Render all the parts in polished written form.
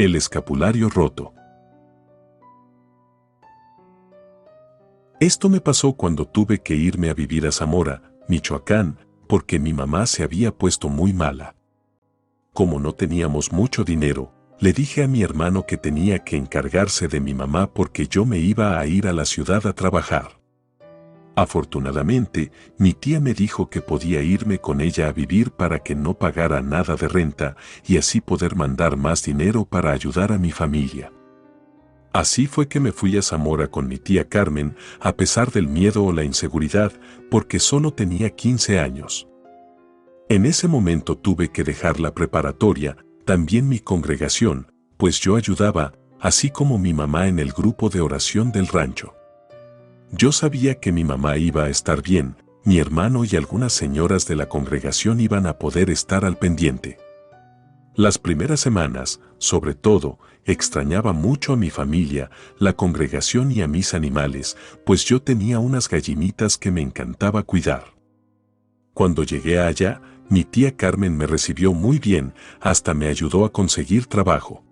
El escapulario roto. Esto me pasó cuando tuve que irme a vivir a Zamora, Michoacán, porque mi mamá se había puesto muy mala. Como no teníamos mucho dinero, le dije a mi hermano que tenía que encargarse de mi mamá porque yo me iba a ir a la ciudad a trabajar. Afortunadamente, mi tía me dijo que podía irme con ella a vivir para que no pagara nada de renta y así poder mandar más dinero para ayudar a mi familia. Así fue que me fui a Zamora con mi tía Carmen, a pesar del miedo o la inseguridad, porque solo tenía 15 años. En ese momento tuve que dejar la preparatoria, también mi congregación, pues yo ayudaba, así como mi mamá en el grupo de oración del rancho. Yo sabía que mi mamá iba a estar bien, mi hermano y algunas señoras de la congregación iban a poder estar al pendiente. Las primeras semanas, sobre todo, extrañaba mucho a mi familia, la congregación y a mis animales, pues yo tenía unas gallinitas que me encantaba cuidar. Cuando llegué allá, mi tía Carmen me recibió muy bien, hasta me ayudó a conseguir trabajo.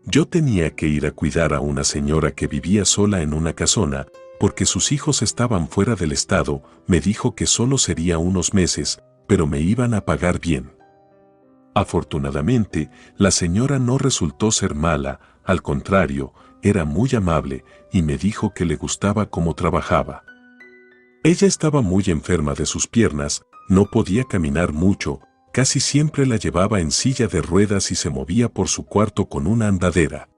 Yo tenía que ir a cuidar a una señora que vivía sola en una casona, porque sus hijos estaban fuera del estado. Me dijo que solo sería unos meses, pero me iban a pagar bien. Afortunadamente, la señora no resultó ser mala, al contrario, era muy amable y me dijo que le gustaba cómo trabajaba. Ella estaba muy enferma de sus piernas, no podía caminar mucho, casi siempre la llevaba en silla de ruedas y se movía por su cuarto con una andadera.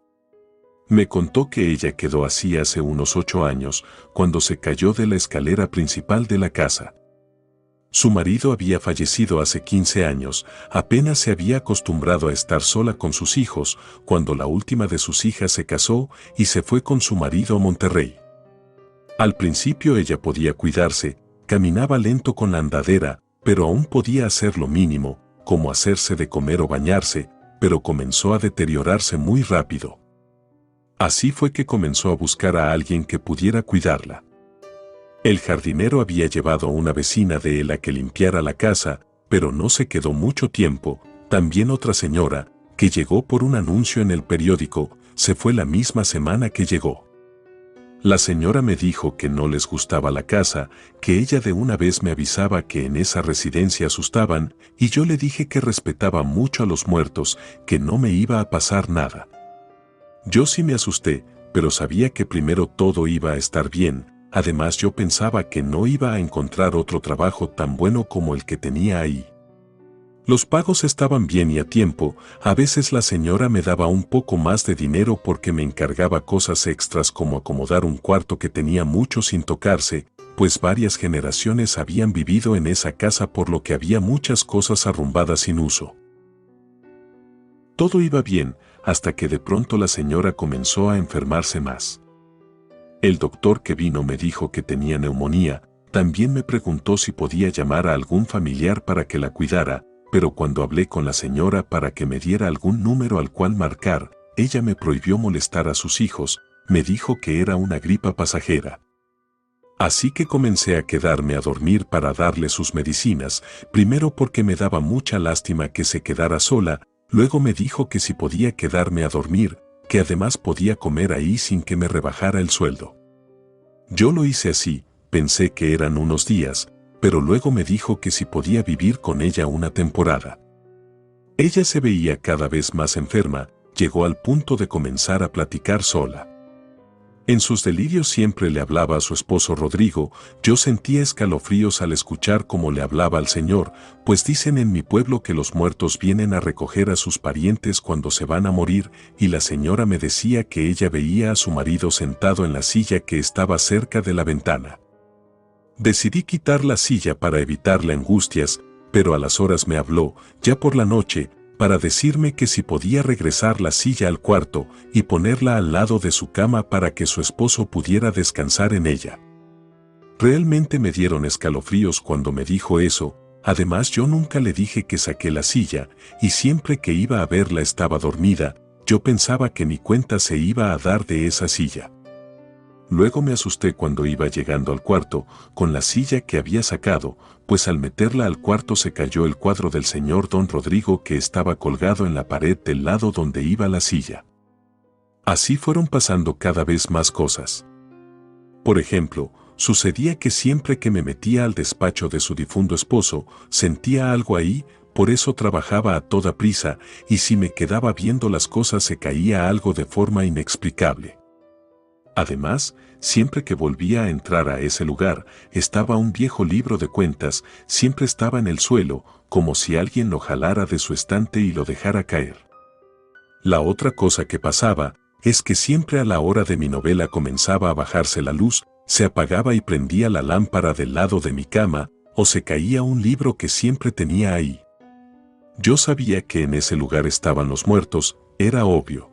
Me contó que ella quedó así hace unos 8 años, cuando se cayó de la escalera principal de la casa. Su marido había fallecido hace 15 años, apenas se había acostumbrado a estar sola con sus hijos, cuando la última de sus hijas se casó y se fue con su marido a Monterrey. Al principio ella podía cuidarse, caminaba lento con la andadera, pero aún podía hacer lo mínimo, como hacerse de comer o bañarse, pero comenzó a deteriorarse muy rápido. Así fue que comenzó a buscar a alguien que pudiera cuidarla. El jardinero había llevado a una vecina de él a que limpiara la casa, pero no se quedó mucho tiempo. También otra señora, que llegó por un anuncio en el periódico, se fue la misma semana que llegó. La señora me dijo que no les gustaba la casa, que ella de una vez me avisaba que en esa residencia asustaban, y yo le dije que respetaba mucho a los muertos, que no me iba a pasar nada. Yo sí me asusté, pero sabía que primero todo iba a estar bien. Además yo pensaba que no iba a encontrar otro trabajo tan bueno como el que tenía ahí. Los pagos estaban bien y a tiempo, a veces la señora me daba un poco más de dinero porque me encargaba cosas extras como acomodar un cuarto que tenía mucho sin tocarse, pues varias generaciones habían vivido en esa casa por lo que había muchas cosas arrumbadas sin uso. Todo iba bien, hasta que de pronto la señora comenzó a enfermarse más. El doctor que vino me dijo que tenía neumonía, también me preguntó si podía llamar a algún familiar para que la cuidara, pero cuando hablé con la señora para que me diera algún número al cual marcar, ella me prohibió molestar a sus hijos, me dijo que era una gripa pasajera. Así que comencé a quedarme a dormir para darle sus medicinas, primero porque me daba mucha lástima que se quedara sola, luego me dijo que si podía quedarme a dormir, que además podía comer ahí sin que me rebajara el sueldo. Yo lo hice así, pensé que eran unos días, pero luego me dijo que si podía vivir con ella una temporada. Ella se veía cada vez más enferma, llegó al punto de comenzar a platicar sola. En sus delirios siempre le hablaba a su esposo Rodrigo. Yo sentía escalofríos al escuchar cómo le hablaba al Señor, pues dicen en mi pueblo que los muertos vienen a recoger a sus parientes cuando se van a morir, y la señora me decía que ella veía a su marido sentado en la silla que estaba cerca de la ventana. Decidí quitar la silla para evitarle angustias, pero a las horas me habló, ya por la noche, para decirme que si podía regresar la silla al cuarto y ponerla al lado de su cama para que su esposo pudiera descansar en ella. Realmente me dieron escalofríos cuando me dijo eso. Además yo nunca le dije que saqué la silla, y siempre que iba a verla estaba dormida. Yo pensaba que ni cuenta se iba a dar de esa silla. Luego me asusté cuando iba llegando al cuarto, con la silla que había sacado, pues al meterla al cuarto se cayó el cuadro del señor don Rodrigo que estaba colgado en la pared del lado donde iba la silla. Así fueron pasando cada vez más cosas. Por ejemplo, sucedía que siempre que me metía al despacho de su difunto esposo, sentía algo ahí, por eso trabajaba a toda prisa, y si me quedaba viendo las cosas se caía algo de forma inexplicable. Además, siempre que volvía a entrar a ese lugar, estaba un viejo libro de cuentas, siempre estaba en el suelo, como si alguien lo jalara de su estante y lo dejara caer. La otra cosa que pasaba, es que siempre a la hora de mi novela comenzaba a bajarse la luz, se apagaba y prendía la lámpara del lado de mi cama, o se caía un libro que siempre tenía ahí. Yo sabía que en ese lugar estaban los muertos, era obvio.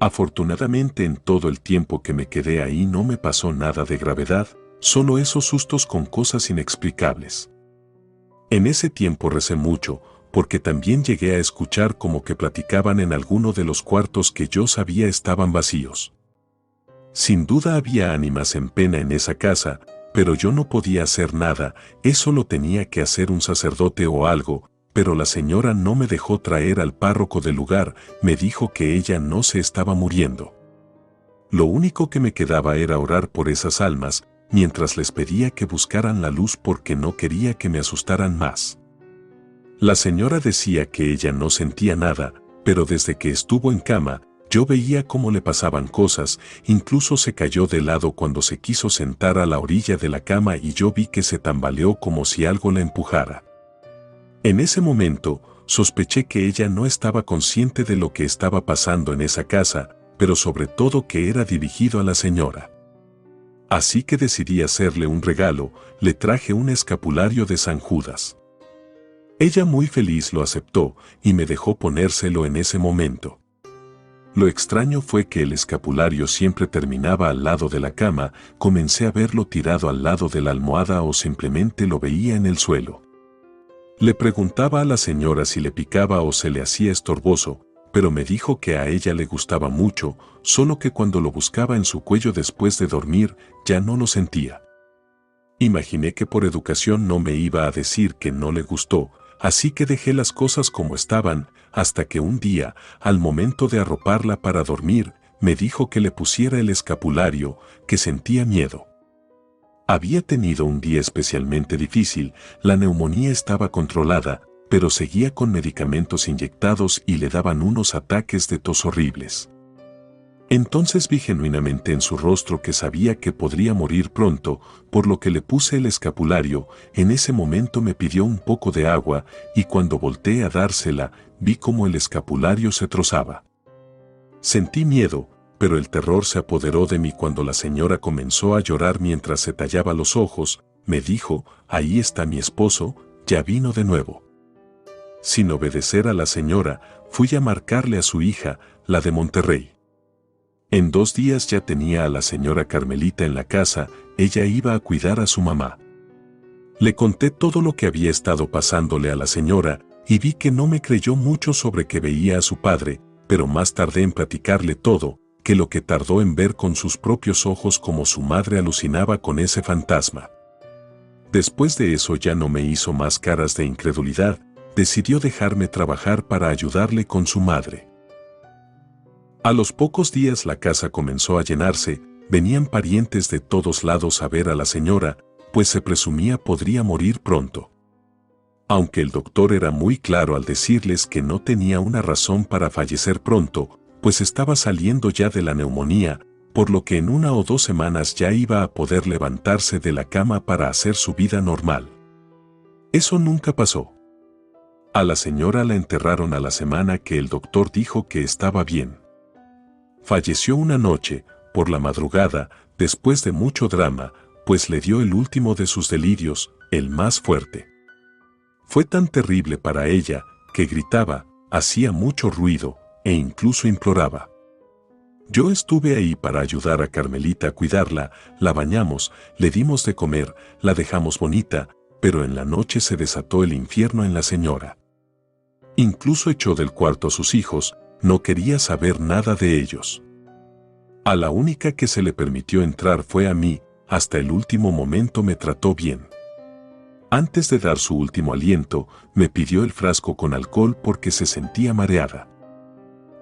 Afortunadamente en todo el tiempo que me quedé ahí no me pasó nada de gravedad, solo esos sustos con cosas inexplicables. En ese tiempo recé mucho, porque también llegué a escuchar como que platicaban en alguno de los cuartos que yo sabía estaban vacíos. Sin duda había ánimas en pena en esa casa, pero yo no podía hacer nada, eso lo tenía que hacer un sacerdote o algo, pero la señora no me dejó traer al párroco del lugar, me dijo que ella no se estaba muriendo. Lo único que me quedaba era orar por esas almas, mientras les pedía que buscaran la luz porque no quería que me asustaran más. La señora decía que ella no sentía nada, pero desde que estuvo en cama, yo veía cómo le pasaban cosas, incluso se cayó de lado cuando se quiso sentar a la orilla de la cama y yo vi que se tambaleó como si algo la empujara. En ese momento, sospeché que ella no estaba consciente de lo que estaba pasando en esa casa, pero sobre todo que era dirigido a la señora. Así que decidí hacerle un regalo, le traje un escapulario de San Judas. Ella muy feliz lo aceptó y me dejó ponérselo en ese momento. Lo extraño fue que el escapulario siempre terminaba al lado de la cama, comencé a verlo tirado al lado de la almohada o simplemente lo veía en el suelo. Le preguntaba a la señora si le picaba o se le hacía estorboso, pero me dijo que a ella le gustaba mucho, solo que cuando lo buscaba en su cuello después de dormir, ya no lo sentía. Imaginé que por educación no me iba a decir que no le gustó, así que dejé las cosas como estaban, hasta que un día, al momento de arroparla para dormir, me dijo que le pusiera el escapulario, que sentía miedo. Había tenido un día especialmente difícil, la neumonía estaba controlada, pero seguía con medicamentos inyectados y le daban unos ataques de tos horribles. Entonces vi genuinamente en su rostro que sabía que podría morir pronto, por lo que le puse el escapulario, en ese momento me pidió un poco de agua y cuando volteé a dársela, vi como el escapulario se trozaba. Sentí miedo, pero el terror se apoderó de mí cuando la señora comenzó a llorar mientras se tallaba los ojos, me dijo, ahí está mi esposo, ya vino de nuevo. Sin obedecer a la señora, fui a marcarle a su hija, la de Monterrey. En 2 días ya tenía a la señora Carmelita en la casa, ella iba a cuidar a su mamá. Le conté todo lo que había estado pasándole a la señora, y vi que no me creyó mucho sobre que veía a su padre, pero más tardé en platicarle todo, que lo que tardó en ver con sus propios ojos como su madre alucinaba con ese fantasma. Después de eso ya no me hizo más caras de incredulidad, decidió dejarme trabajar para ayudarle con su madre. A los pocos días la casa comenzó a llenarse, venían parientes de todos lados a ver a la señora, pues se presumía podría morir pronto. Aunque el doctor era muy claro al decirles que no tenía una razón para fallecer pronto, pues estaba saliendo ya de la neumonía, por lo que en 1 o 2 semanas ya iba a poder levantarse de la cama para hacer su vida normal. Eso nunca pasó. A la señora la enterraron a la semana que el doctor dijo que estaba bien. Falleció una noche, por la madrugada, después de mucho drama, pues le dio el último de sus delirios, el más fuerte. Fue tan terrible para ella, que gritaba, hacía mucho ruido, e incluso imploraba. Yo estuve ahí para ayudar a Carmelita a cuidarla, la bañamos, le dimos de comer, la dejamos bonita, pero en la noche se desató el infierno en la señora. Incluso echó del cuarto a sus hijos, no quería saber nada de ellos. A la única que se le permitió entrar fue a mí, hasta el último momento me trató bien. Antes de dar su último aliento, me pidió el frasco con alcohol porque se sentía mareada.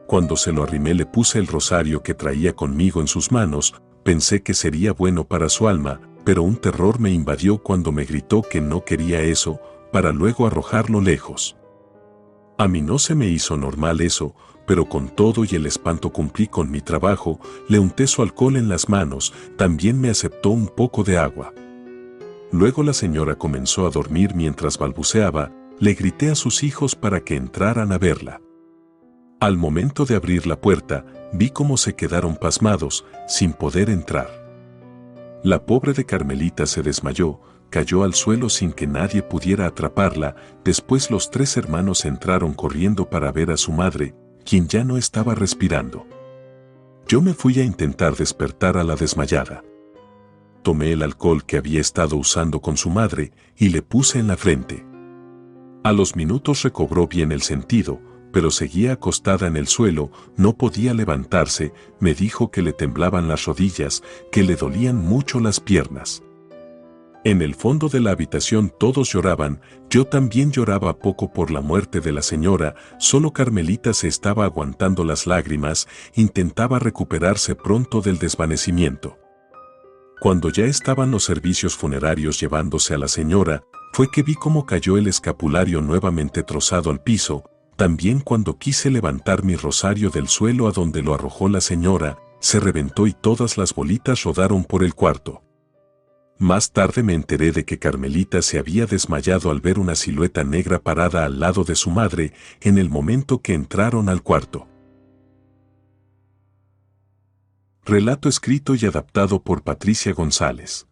Cuando se lo arrimé le puse el rosario que traía conmigo en sus manos, pensé que sería bueno para su alma, pero un terror me invadió cuando me gritó que no quería eso, para luego arrojarlo lejos. A mí no se me hizo normal eso, pero con todo y el espanto cumplí con mi trabajo, le unté su alcohol en las manos, también me aceptó un poco de agua. Luego la señora comenzó a dormir mientras balbuceaba, le grité a sus hijos para que entraran a verla. Al momento de abrir la puerta, vi cómo se quedaron pasmados, sin poder entrar. La pobre de Carmelita se desmayó, cayó al suelo sin que nadie pudiera atraparla, después los 3 hermanos entraron corriendo para ver a su madre, quien ya no estaba respirando. Yo me fui a intentar despertar a la desmayada. Tomé el alcohol que había estado usando con su madre y le puse en la frente. A los minutos recobró bien el sentido, pero seguía acostada en el suelo, no podía levantarse, me dijo que le temblaban las rodillas, que le dolían mucho las piernas. En el fondo de la habitación todos lloraban, yo también lloraba poco por la muerte de la señora, solo Carmelita se estaba aguantando las lágrimas, intentaba recuperarse pronto del desvanecimiento. Cuando ya estaban los servicios funerarios llevándose a la señora, fue que vi cómo cayó el escapulario nuevamente trozado al piso, también cuando quise levantar mi rosario del suelo a donde lo arrojó la señora, se reventó y todas las bolitas rodaron por el cuarto. Más tarde me enteré de que Carmelita se había desmayado al ver una silueta negra parada al lado de su madre en el momento que entraron al cuarto. Relato escrito y adaptado por Patricia González.